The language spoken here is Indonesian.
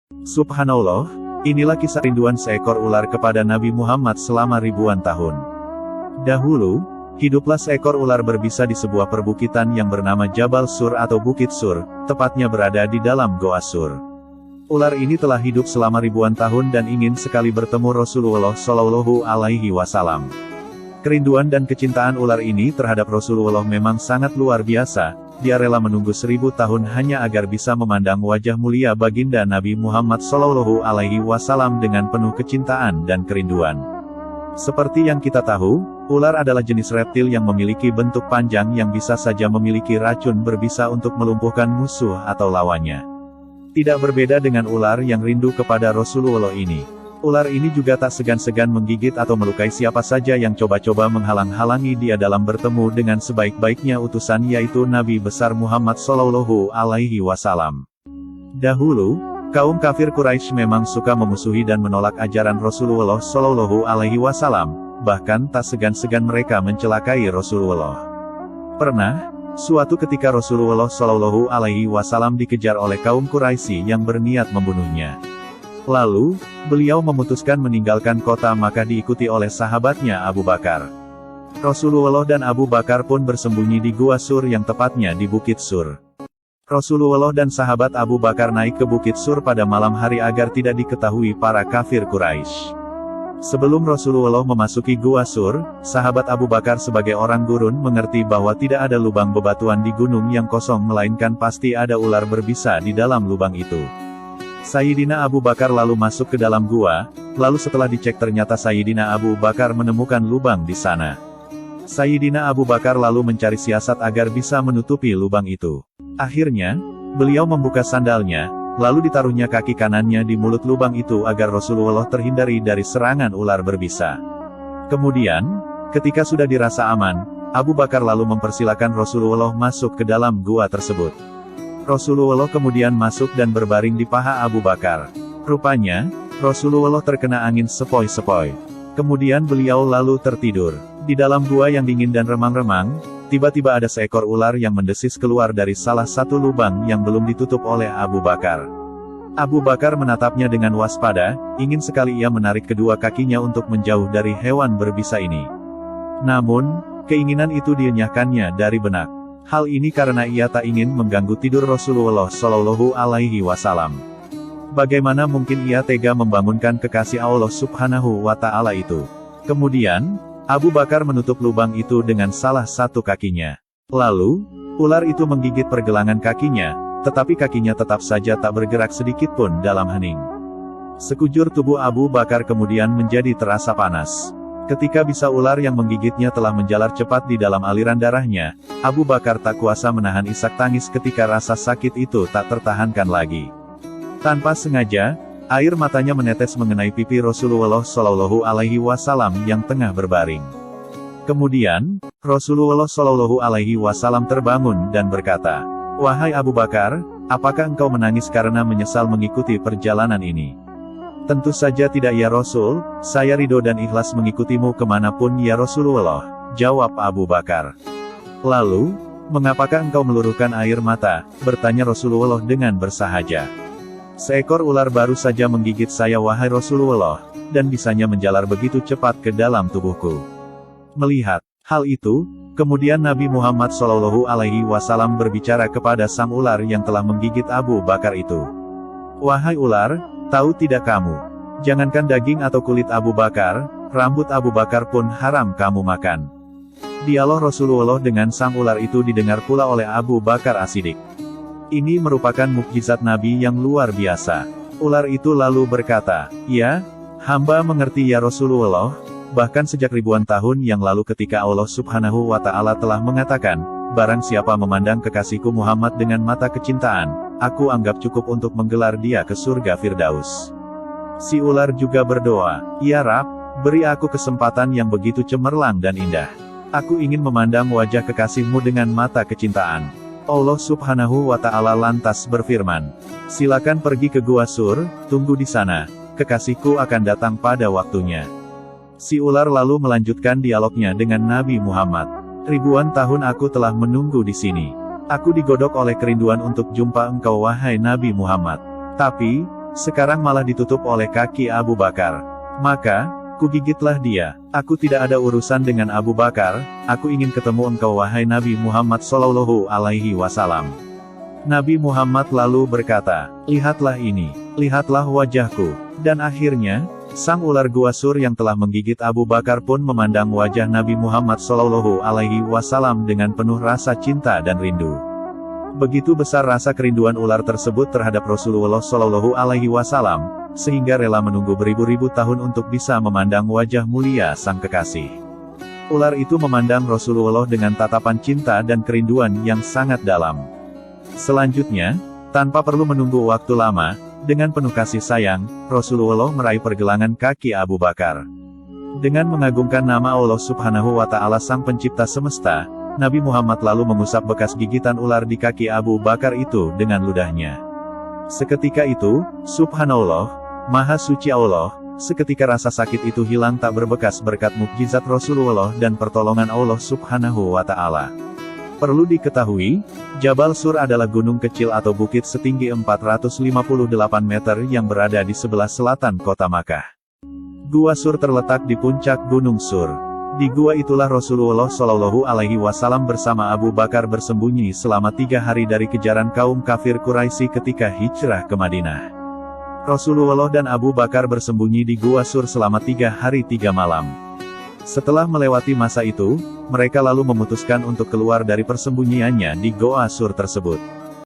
Subhanallah, inilah kisah rinduan seekor ular kepada Nabi Muhammad selama ribuan tahun. Dahulu, hiduplah seekor ular berbisa di sebuah perbukitan yang bernama Jabal Sur atau Bukit Sur, tepatnya berada di dalam Goa Sur. Ular ini telah hidup selama ribuan tahun dan ingin sekali bertemu Rasulullah Shallallahu Alaihi Wasallam. Kerinduan dan kecintaan ular ini terhadap Rasulullah memang sangat luar biasa. Dia rela menunggu 1000 tahun hanya agar bisa memandang wajah mulia baginda Nabi Muhammad Shallallahu Alaihi Wasallam dengan penuh kecintaan dan kerinduan. Seperti yang kita tahu, ular adalah jenis reptil yang memiliki bentuk panjang yang bisa saja memiliki racun berbisa untuk melumpuhkan musuh atau lawannya. Tidak berbeda dengan ular yang rindu kepada Rasulullah ini. Ular ini juga tak segan-segan menggigit atau melukai siapa saja yang coba-coba menghalang-halangi dia dalam bertemu dengan sebaik-baiknya utusan yaitu Nabi besar Muhammad Shallallahu Alaihi Wasallam. Dahulu, kaum kafir Quraisy memang suka memusuhi dan menolak ajaran Rasulullah Shallallahu Alaihi Wasallam, bahkan tak segan-segan mereka mencelakai Rasulullah. Pernah, suatu ketika Rasulullah Shallallahu Alaihi Wasallam dikejar oleh kaum Quraisy yang berniat membunuhnya. Lalu, beliau memutuskan meninggalkan kota Makkah diikuti oleh sahabatnya Abu Bakar. Rasulullah dan Abu Bakar pun bersembunyi di Gua Sur yang tepatnya di Bukit Sur. Rasulullah dan sahabat Abu Bakar naik ke Bukit Sur pada malam hari agar tidak diketahui para kafir Quraisy. Sebelum Rasulullah memasuki Gua Sur, sahabat Abu Bakar sebagai orang gurun mengerti bahwa tidak ada lubang bebatuan di gunung yang kosong melainkan pasti ada ular berbisa di dalam lubang itu. Sayyidina Abu Bakar lalu masuk ke dalam gua, lalu setelah dicek ternyata Sayyidina Abu Bakar menemukan lubang di sana. Sayyidina Abu Bakar lalu mencari siasat agar bisa menutupi lubang itu. Akhirnya, beliau membuka sandalnya, lalu ditaruhnya kaki kanannya di mulut lubang itu agar Rasulullah terhindari dari serangan ular berbisa. Kemudian, ketika sudah dirasa aman, Abu Bakar lalu mempersilakan Rasulullah masuk ke dalam gua tersebut. Rasulullah kemudian masuk dan berbaring di paha Abu Bakar. Rupanya, Rasulullah terkena angin sepoi-sepoi. Kemudian beliau lalu tertidur. Di dalam gua yang dingin dan remang-remang, tiba-tiba ada seekor ular yang mendesis keluar dari salah satu lubang yang belum ditutup oleh Abu Bakar. Abu Bakar menatapnya dengan waspada, ingin sekali ia menarik kedua kakinya untuk menjauh dari hewan berbisa ini. Namun, keinginan itu dienyahkannya dari benak. Hal ini karena ia tak ingin mengganggu tidur Rasulullah Shallallahu Alaihi Wasallam. Bagaimana mungkin ia tega membangunkan kekasih Allah Subhanahu wa Ta'ala itu? Kemudian, Abu Bakar menutup lubang itu dengan salah satu kakinya. Lalu, ular itu menggigit pergelangan kakinya, tetapi kakinya tetap saja tak bergerak sedikit pun dalam hening. Sekujur tubuh Abu Bakar kemudian menjadi terasa panas. Ketika bisa ular yang menggigitnya telah menjalar cepat di dalam aliran darahnya, Abu Bakar tak kuasa menahan isak tangis ketika rasa sakit itu tak tertahankan lagi. Tanpa sengaja, air matanya menetes mengenai pipi Rasulullah Shallallahu Alaihi Wasallam yang tengah berbaring. Kemudian, Rasulullah Shallallahu Alaihi Wasallam terbangun dan berkata, "Wahai Abu Bakar, apakah engkau menangis karena menyesal mengikuti perjalanan ini?" "Tentu saja tidak ya Rasul, saya ridho dan ikhlas mengikutimu kemanapun ya Rasulullah," jawab Abu Bakar. "Lalu, mengapakah engkau meluruhkan air mata?" bertanya Rasulullah dengan bersahaja. "Seekor ular baru saja menggigit saya wahai Rasulullah, dan bisanya menjalar begitu cepat ke dalam tubuhku." Melihat hal itu, kemudian Nabi Muhammad Shallallahu Alaihi Wasallam berbicara kepada sang ular yang telah menggigit Abu Bakar itu. "Wahai ular, tahu tidak kamu, jangankan daging atau kulit Abu Bakar, rambut Abu Bakar pun haram kamu makan." Dialog Rasulullah dengan sang ular itu didengar pula oleh Abu Bakar As-Siddiq. Ini merupakan mukjizat Nabi yang luar biasa. Ular itu lalu berkata, "Ya, hamba mengerti ya Rasulullah, bahkan sejak ribuan tahun yang lalu ketika Allah Subhanahu wa Ta'ala telah mengatakan, barang siapa memandang kekasihku Muhammad dengan mata kecintaan, aku anggap cukup untuk menggelar dia ke surga Firdaus." Si ular juga berdoa, "Ya Rab, beri aku kesempatan yang begitu cemerlang dan indah. Aku ingin memandang wajah kekasihmu dengan mata kecintaan." Allah Subhanahu wa Ta'ala lantas berfirman, "Silakan pergi ke Gua Sur, tunggu di sana, kekasihku akan datang pada waktunya." Si ular lalu melanjutkan dialognya dengan Nabi Muhammad. "Ribuan tahun aku telah menunggu di sini. Aku digodok oleh kerinduan untuk jumpa engkau wahai Nabi Muhammad. Tapi, Sekarang malah ditutup oleh kaki Abu Bakar. Maka, kugigitlah dia. Aku tidak ada urusan dengan Abu Bakar, aku ingin ketemu engkau wahai Nabi Muhammad Shallallahu Alaihi Wasallam. Nabi Muhammad lalu berkata, lihatlah ini, lihatlah wajahku. Dan akhirnya, sang ular gua sur yang telah menggigit Abu Bakar pun memandang wajah Nabi Muhammad Shallallahu Alaihi Wasallam dengan penuh rasa cinta dan rindu. Begitu besar rasa kerinduan ular tersebut terhadap Rasulullah Shallallahu Alaihi Wasallam, sehingga rela menunggu beribu-ribu tahun untuk bisa memandang wajah mulia sang kekasih. Ular itu memandang Rasulullah dengan tatapan cinta dan kerinduan yang sangat dalam. Selanjutnya, tanpa perlu menunggu waktu lama, dengan penuh kasih sayang, Rasulullah meraih pergelangan kaki Abu Bakar. Dengan mengagungkan nama Allah Subhanahu wa Ta'ala Sang Pencipta Semesta, Nabi Muhammad lalu mengusap bekas gigitan ular di kaki Abu Bakar itu dengan ludahnya. Seketika itu, Subhanallah, Maha Suci Allah, seketika rasa sakit itu hilang tak berbekas berkat mukjizat Rasulullah dan pertolongan Allah Subhanahu wa Ta'ala. Perlu diketahui, Jabal Sur adalah gunung kecil atau bukit setinggi 458 meter yang berada di sebelah selatan kota Makkah. Gua Sur terletak di puncak Gunung Sur. Di gua itulah Rasulullah Shallallahu Alaihi Wasallam bersama Abu Bakar bersembunyi selama 3 hari dari kejaran kaum kafir Quraisy ketika hijrah ke Madinah. Rasulullah dan Abu Bakar bersembunyi di Gua Sur selama 3 hari 3 malam. Setelah melewati masa itu, mereka lalu memutuskan untuk keluar dari persembunyiannya di Goa Sur tersebut.